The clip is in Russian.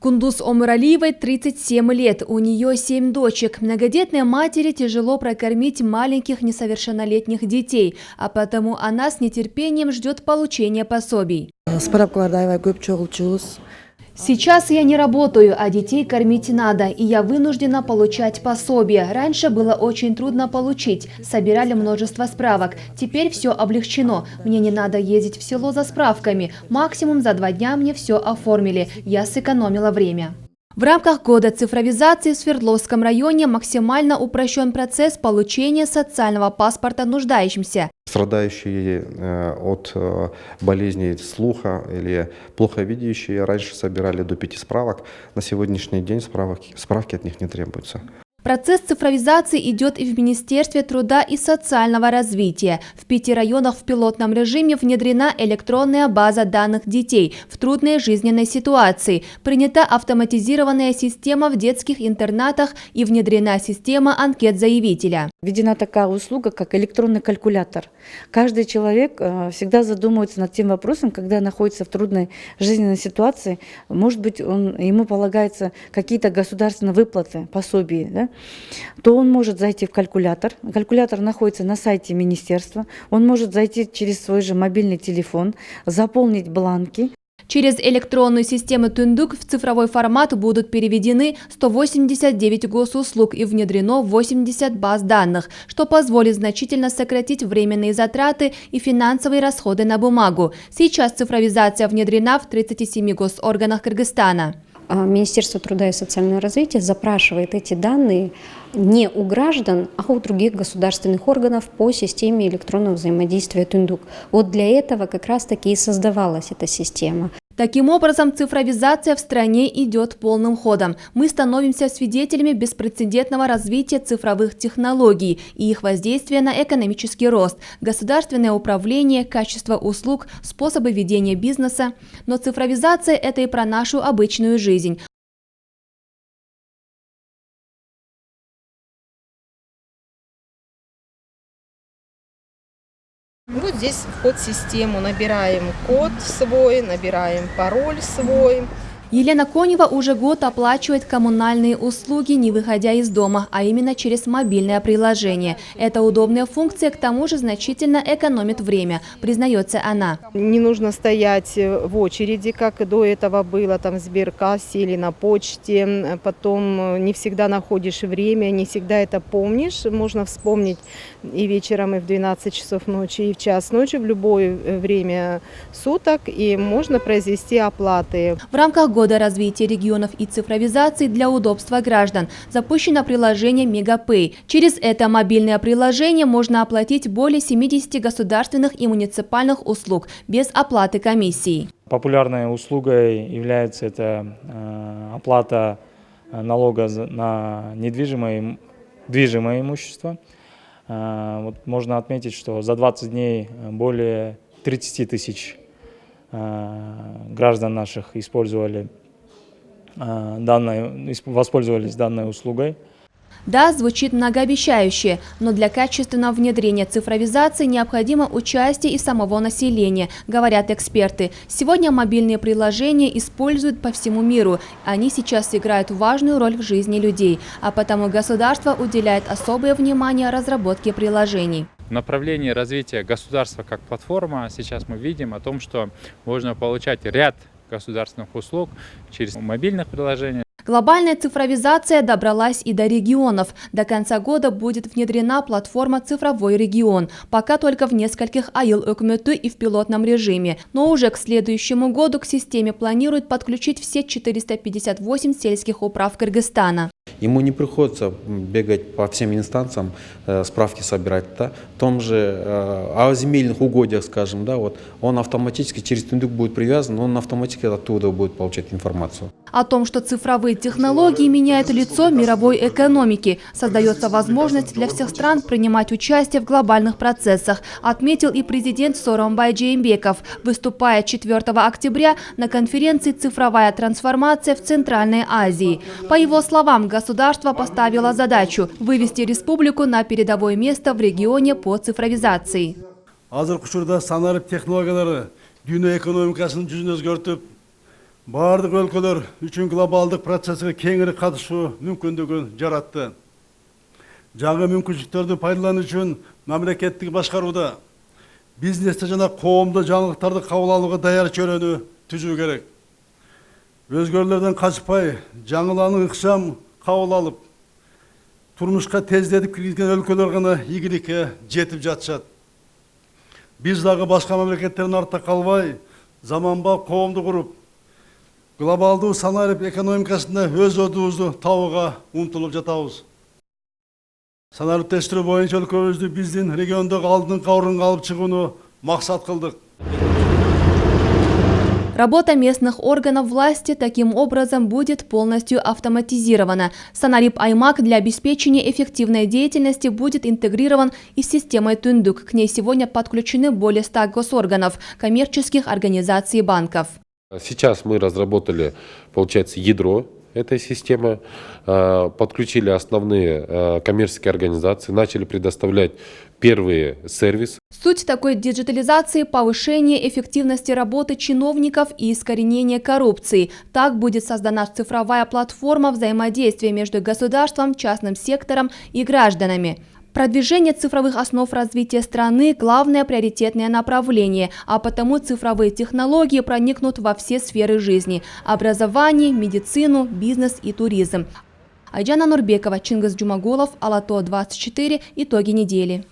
Кундуз Омыралиевой 37 лет, у нее 7 дочек. Многодетной матери тяжело прокормить маленьких несовершеннолетних детей, а потому она с нетерпением ждет получения пособий. Сейчас я не работаю, а детей кормить надо, и я вынуждена получать пособие. Раньше было очень трудно получить, собирали множество справок. Теперь все облегчено, мне не надо ездить в село за справками. Максимум за 2 дня мне все оформили, я сэкономила время. В рамках года цифровизации в Свердловском районе максимально упрощен процесс получения социального паспорта нуждающимся. Страдающие от болезней слуха или плохо видящие раньше собирали до 5 справок. На сегодняшний день справки от них не требуются. Процесс цифровизации идет и в Министерстве труда и социального развития. В 5 районах в пилотном режиме внедрена электронная база данных детей в трудной жизненной ситуации. Принята автоматизированная система в детских интернатах и внедрена система анкет заявителя. Введена такая услуга, как электронный калькулятор. Каждый человек всегда задумывается над тем вопросом, когда находится в трудной жизненной ситуации. Может быть, ему полагаются какие-то государственные выплаты, пособия, да? То он может зайти в калькулятор. Калькулятор находится на сайте министерства. Он может зайти через свой же мобильный телефон, заполнить бланки. Через электронную систему Түндүк в цифровой формат будут переведены 189 госуслуг и внедрено 80 баз данных, что позволит значительно сократить временные затраты и финансовые расходы на бумагу. Сейчас цифровизация внедрена в 37 госорганах Кыргызстана. Министерство труда и социального развития запрашивает эти данные не у граждан, а у других государственных органов по системе электронного взаимодействия Түндүк. Вот для этого как раз-таки и создавалась эта система. Таким образом, цифровизация в стране идет полным ходом. Мы становимся свидетелями беспрецедентного развития цифровых технологий и их воздействия на экономический рост, государственное управление, качество услуг, способы ведения бизнеса. Но цифровизация – это и про нашу обычную жизнь. Вот здесь вход в систему. Набираем код свой, набираем пароль свой. Елена Конева уже год оплачивает коммунальные услуги, не выходя из дома, а именно через мобильное приложение. Эта удобная функция к тому же значительно экономит время, признается она. Не нужно стоять в очереди, как до этого было там в Сберкассе или на почте. Потом не всегда находишь время, не всегда это помнишь. Можно вспомнить и вечером, и в 12 часов ночи, и в час ночи, в любое время суток, и можно произвести оплаты. В рамках года развития регионов и цифровизации для удобства граждан запущено приложение Мегапэй. Через это мобильное приложение можно оплатить более 70 государственных и муниципальных услуг без оплаты комиссии. Популярной услугой является это оплата налога на недвижимое движимое имущество. Вот можно отметить, что за 20 дней более 30 тысяч граждан наших воспользовались данной услугой. Да, звучит многообещающе, но для качественного внедрения цифровизации необходимо участие и самого населения, говорят эксперты. Сегодня мобильные приложения используют по всему миру. Они сейчас играют важную роль в жизни людей, а потому государство уделяет особое внимание разработке приложений. В направлении развития государства как платформа сейчас мы видим о том, что можно получать ряд государственных услуг через мобильных приложений. Глобальная цифровизация добралась и до регионов. До конца года будет внедрена платформа «Цифровой регион». Пока только в нескольких айыл өкмөтү и в пилотном режиме. Но уже к следующему году к системе планируют подключить все 458 сельских управ Кыргызстана. Ему не приходится бегать по всем инстанциям, справки собирать. Да? В том же о земельных угодьях, скажем, да, вот, он автоматически через Түндүк будет привязан, он автоматически оттуда будет получать информацию. О том, что цифровые технологии меняют лицо мировой экономики, создается возможность для всех стран принимать участие в глобальных процессах, отметил и президент Сооронбай Жээнбеков, выступая 4 октября на конференции «Цифровая трансформация в Центральной Азии». По его словам, государство поставило задачу вывести республику на передовое место в регионе по цифровизации. Азыркы учурда саналык технологиялары дүйнө экономикасын жүзүн өзгөртүп, бардык өлкөлөр үчүн глобалдык процесске кеңири катышуу мүмкүндүгүн жаратты. Жаңы мүмкүнчүлүктөрдү пайдалануу үчүн мамлекеттик башкарууда бизнесте жана коомдо жаңылыктарды кабыл алууга даяр чөйрөнү түзүү керек. Өзгөрүүлөрдөн качпай, жаңыланы ыкчам кабыл алып, турмушка тездетип киргизген өлкөлөр гана ийгиликке жетип жатышат. Биз дагы башка мамлекеттердин артта калбай, заманбап коомду куруп, глобалдуу санарип экономикасында өз ордубузду табууга умтулуп жатабыз. Санариптештирүү боюнча өлкөбүздү биздин региондогу алдыңкы орунга алып чыгууну максат кылдык. Работа местных органов власти таким образом будет полностью автоматизирована. Санарип-Аймак для обеспечения эффективной деятельности будет интегрирован и с системой Түндүк. К ней сегодня подключены более 100 госорганов, коммерческих организаций и банков. Сейчас мы разработали, получается, ядро этой системы, подключили основные коммерческие организации, начали предоставлять первые сервисы. Суть такой диджитализации – повышение эффективности работы чиновников и искоренение коррупции. Так будет создана цифровая платформа взаимодействия между государством, частным сектором и гражданами. Продвижение цифровых основ развития страны – главное приоритетное направление, а потому цифровые технологии проникнут во все сферы жизни – образование, медицину, бизнес и туризм. Айджана Нурбекова, Чингис Джумагулов, Ала-То 24, итоги недели.